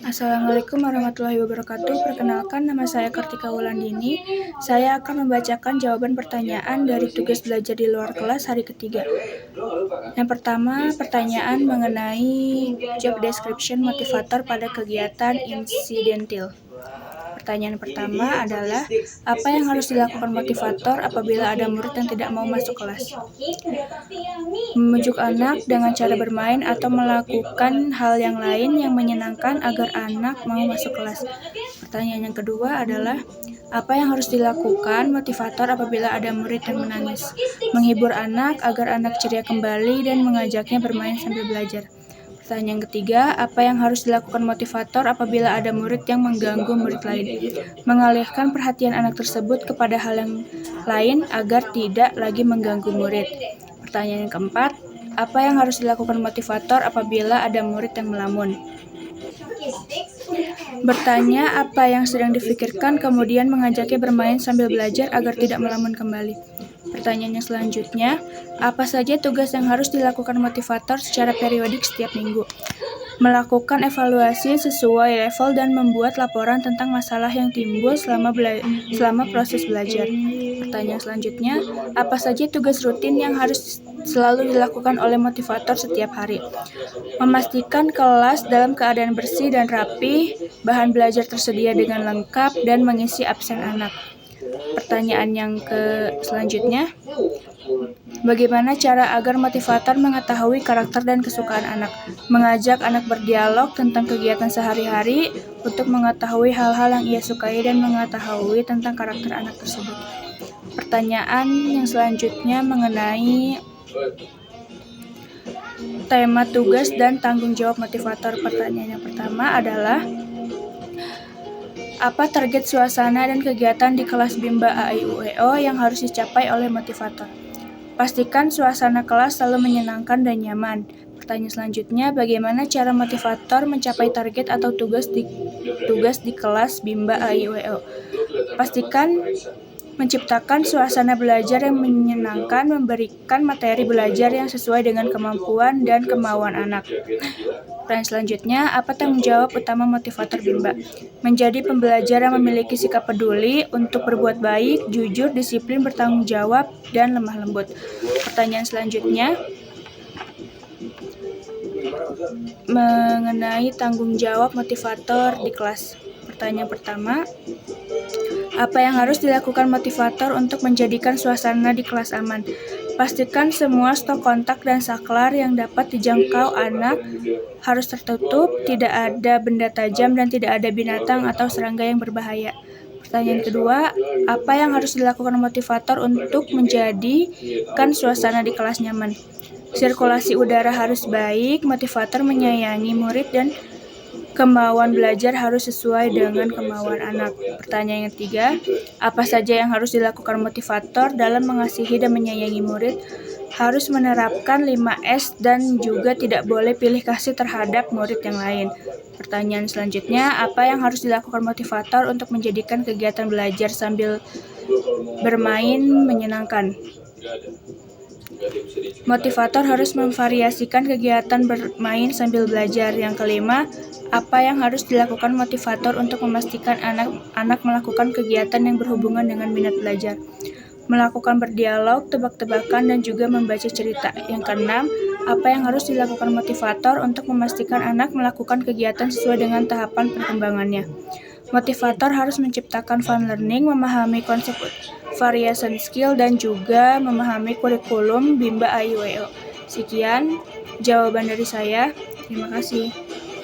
Assalamualaikum warahmatullahi wabarakatuh. Perkenalkan, nama saya Kartika Wulandini. Saya akan membacakan jawaban pertanyaan dari tugas belajar di luar kelas hari ketiga. Yang pertama, pertanyaan mengenai job description motivator pada kegiatan insidentil. Pertanyaan pertama adalah, apa yang harus dilakukan motivator apabila ada murid yang tidak mau masuk kelas? Membujuk anak dengan cara bermain atau melakukan hal yang lain yang menyenangkan agar anak mau masuk kelas. Pertanyaan yang kedua adalah, apa yang harus dilakukan motivator apabila ada murid yang menangis? Menghibur anak agar anak ceria kembali dan mengajaknya bermain sambil belajar. Pertanyaan yang ketiga, apa yang harus dilakukan motivator apabila ada murid yang mengganggu murid lain? Mengalihkan perhatian anak tersebut kepada hal yang lain agar tidak lagi mengganggu murid. Pertanyaan yang keempat, apa yang harus dilakukan motivator apabila ada murid yang melamun? Bertanya apa yang sedang difikirkan, kemudian mengajaknya bermain sambil belajar agar tidak melamun kembali. Pertanyaan yang selanjutnya, apa saja tugas yang harus dilakukan motivator secara periodik setiap minggu? Melakukan evaluasi sesuai level dan membuat laporan tentang masalah yang timbul selama proses belajar. Pertanyaan selanjutnya, apa saja tugas rutin yang harus selalu dilakukan oleh motivator setiap hari? Memastikan kelas dalam keadaan bersih dan rapi, bahan belajar tersedia dengan lengkap, dan mengisi absen anak. Pertanyaan yang selanjutnya, bagaimana cara agar motivator mengetahui karakter dan kesukaan anak? Mengajak anak berdialog tentang kegiatan sehari-hari untuk mengetahui hal-hal yang ia sukai dan mengetahui tentang karakter anak tersebut. Pertanyaan yang selanjutnya mengenai tema tugas dan tanggung jawab motivator. Pertanyaan yang pertama adalah, apa target suasana dan kegiatan di kelas Bimba AIUEO yang harus dicapai oleh motivator? Pastikan suasana kelas selalu menyenangkan dan nyaman. Pertanyaan selanjutnya, bagaimana cara motivator mencapai target atau tugas di kelas Bimba AIUEO? Pastikan menciptakan suasana belajar yang menyenangkan, memberikan materi belajar yang sesuai dengan kemampuan dan kemauan anak. Pertanyaan selanjutnya, apa tanggung jawab utama motivator Bimba? Menjadi pembelajar yang memiliki sikap peduli untuk berbuat baik, jujur, disiplin, bertanggung jawab, dan lemah lembut. Pertanyaan selanjutnya mengenai tanggung jawab motivator di kelas. Pertanyaan pertama, apa yang harus dilakukan motivator untuk menjadikan suasana di kelas aman? Pastikan semua stok kontak dan saklar yang dapat dijangkau anak harus tertutup, tidak ada benda tajam dan tidak ada binatang atau serangga yang berbahaya. Pertanyaan kedua, apa yang harus dilakukan motivator untuk menjadikan suasana di kelas nyaman? Sirkulasi udara harus baik, motivator menyayangi murid dan kemauan belajar harus sesuai dengan kemauan anak. Pertanyaan yang ketiga, apa saja yang harus dilakukan motivator dalam mengasihi dan menyayangi murid? Harus menerapkan 5S dan juga tidak boleh pilih kasih terhadap murid yang lain. Pertanyaan selanjutnya, apa yang harus dilakukan motivator untuk menjadikan kegiatan belajar sambil bermain menyenangkan? Motivator harus memvariasikan kegiatan bermain sambil belajar. Yang kelima, apa yang harus dilakukan motivator untuk memastikan anak melakukan kegiatan yang berhubungan dengan minat belajar? Melakukan berdialog, tebak-tebakan, dan juga membaca cerita. Yang keenam, apa yang harus dilakukan motivator untuk memastikan anak melakukan kegiatan sesuai dengan tahapan perkembangannya? Motivator harus menciptakan fun learning, memahami konsep variation skill, dan juga memahami kurikulum Bimba AIUEO. Sekian jawaban dari saya. Terima kasih.